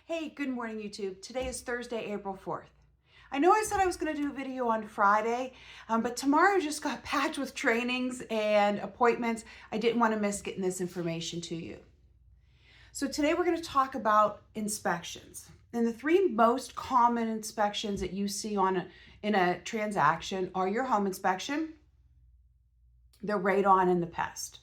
Hey, good morning, YouTube. Today is Thursday, April 4th. I know I said I was going to do a video on Friday, but tomorrow just got packed with trainings and appointments. I didn't want to miss getting this information to you. So today we're going to talk about inspections. And the three most common inspections that you see in a transaction are your home inspection, the radon, and the pest.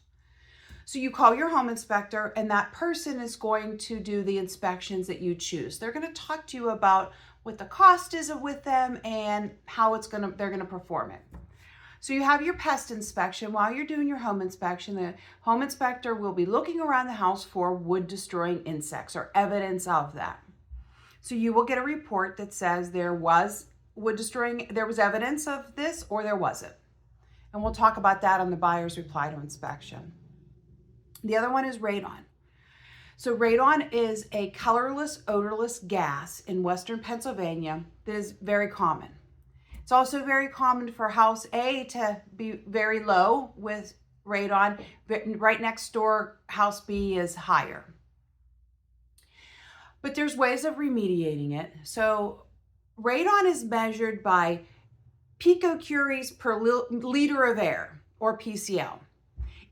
So you call your home inspector and that person is going to do the inspections that you choose. They're going to talk to you about what the cost is with them and how they're going to perform it. So you have your pest inspection. While you're doing your home inspection, the home inspector will be looking around the house for wood destroying insects or evidence of that. So you will get a report that says there was evidence of this or there wasn't. And we'll talk about that on the buyer's reply to inspection. The other one is radon. So radon is a colorless, odorless gas in Western Pennsylvania that is very common. It's also very common for house A to be very low with radon. Right next door, house B is higher. But there's ways of remediating it. So radon is measured by picocuries per liter of air, or PCL.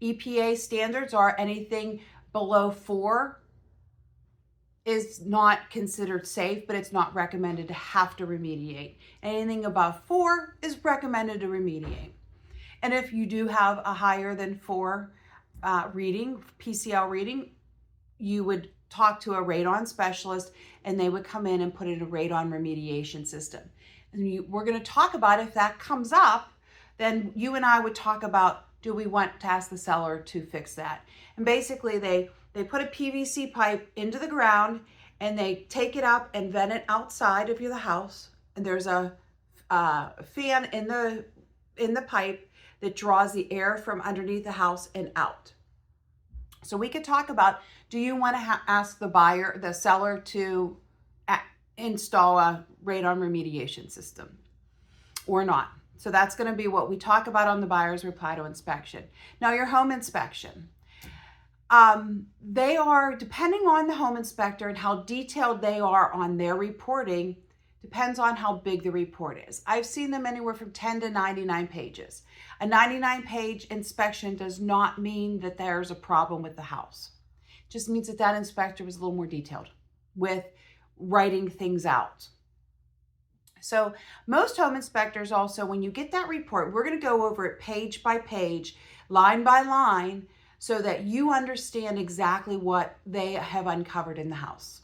EPA standards are anything below 4 is not considered safe, but it's not recommended to have to remediate. Anything above 4 is recommended to remediate. And if you do have a higher than 4 PCL reading, you would talk to a radon specialist and they would come in and put in a radon remediation system. And we're going to talk about if that comes up, then you and I would talk about, do we want to ask the seller to fix that? And basically they put a PVC pipe into the ground and they take it up and vent it outside of the house. And there's a fan in the pipe that draws the air from underneath the house and out. So we could talk about, do you want to ask the seller to install a radon remediation system or not? So that's going to be what we talk about on the buyer's reply to inspection. Now, your home inspection. They are, depending on the home inspector and how detailed they are on their reporting, depends on how big the report is. I've seen them anywhere from 10 to 99 pages. A 99-page inspection does not mean that there's a problem with the house. It just means that inspector was a little more detailed with writing things out. So most home inspectors also, when you get that report, we're going to go over it page by page, line by line, so that you understand exactly what they have uncovered in the house.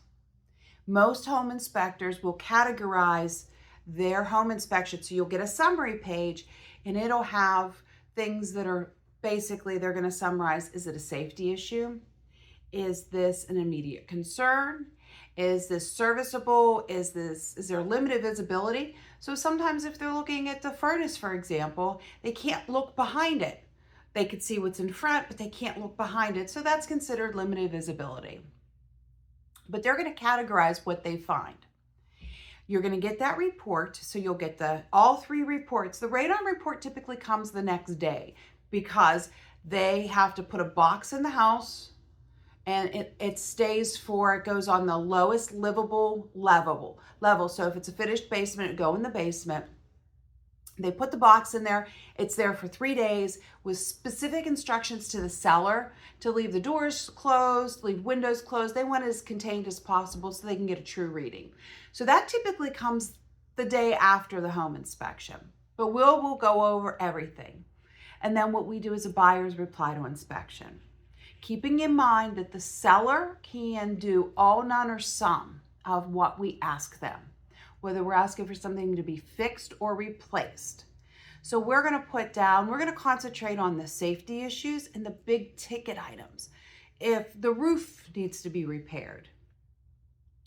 Most home inspectors will categorize their home inspection. So you'll get a summary page and it'll have things that are basically, they're going to summarize, is it a safety issue? Is this an immediate concern? Is this serviceable? Is there limited visibility? So sometimes if they're looking at the furnace, for example, they can't look behind it. They could see what's in front, but they can't look behind it. So that's considered limited visibility. But they're going to categorize what they find. You're going to get that report. So you'll get all 3 reports. The radon report typically comes the next day because they have to put a box in the house and it goes on the lowest livable level. So if it's a finished basement, it go in the basement. They put the box in there. It's there for 3 days with specific instructions to the seller to leave the doors closed, leave windows closed. They want it as contained as possible so they can get a true reading. So that typically comes the day after the home inspection. But we'll go over everything. And then what we do is a buyer's reply to inspection. Keeping in mind that the seller can do all, none, or some of what we ask them, whether we're asking for something to be fixed or replaced. So we're going to concentrate on the safety issues and the big ticket items. If the roof needs to be repaired,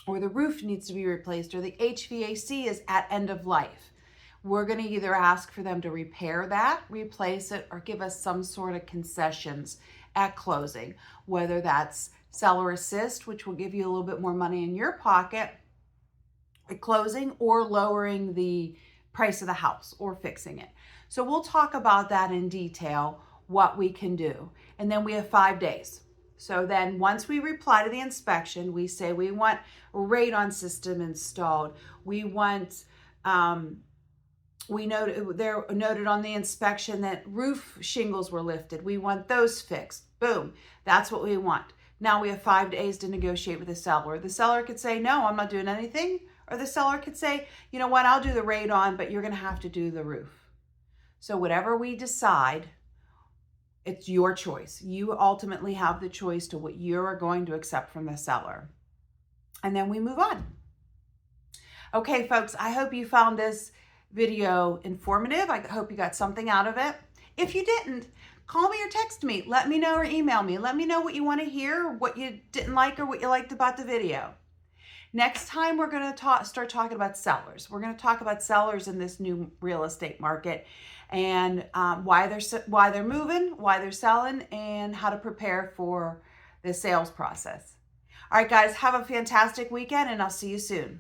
or the roof needs to be replaced, or the HVAC is at end of life, we're going to either ask for them to repair that, replace it, or give us some sort of concessions at closing, whether that's seller assist, which will give you a little bit more money in your pocket at closing, or lowering the price of the house or fixing it. So we'll talk about that in detail, what we can do. And then we have 5 days. So then once we reply to the inspection, we say we want a radon system installed. We want, they're noted on the inspection that roof shingles were lifted. We want those fixed. Boom. That's what we want. Now we have 5 days to negotiate with the seller. The seller could say, no, I'm not doing anything. Or the seller could say, you know what, I'll do the radon, but you're going to have to do the roof. So whatever we decide, it's your choice. You ultimately have the choice to what you're going to accept from the seller. And then we move on. Okay, folks, I hope you found this video informative. I hope you got something out of it. If you didn't, call me or text me. Let me know or email me. Let me know what you want to hear, what you didn't like, or what you liked about the video. Next time, we're going to start talking about sellers. We're going to talk about sellers in this new real estate market and why they're moving, why they're selling, and how to prepare for the sales process. All right, guys, have a fantastic weekend, and I'll see you soon.